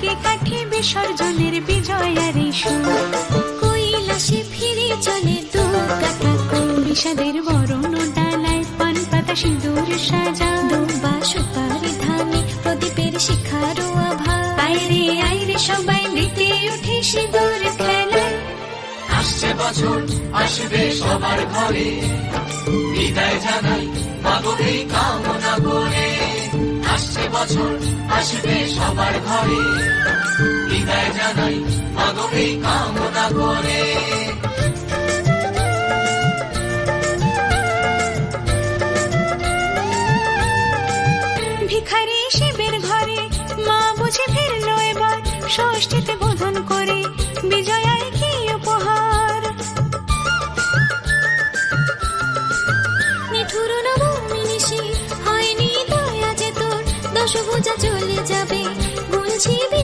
কে কাঠে বিসর্জনের বিজয়ার এই সুর। কৈলাসে ফিরে চলে দুর্গাটা বিষাদের বরণ ডালায় পান পাতা সিঁদুর সাজা। দুবা সুপারি ধানে প্রদীপের শিখারো আভা। আইরে আইরে সবাই মেতে উঠে সিঁদুর খেলায়। আসছে বছর আসবে সবার ঘরে, বিদায় জানাই মাগো এই কামনা করে। আসছে বছর আসবে সবার ঘরে, বিদায় জানাই মাগো এই কামনা করে। ভিখারি শিবের ঘরে মা বুঝে ফিরলো এবার। ষষ্ঠীতে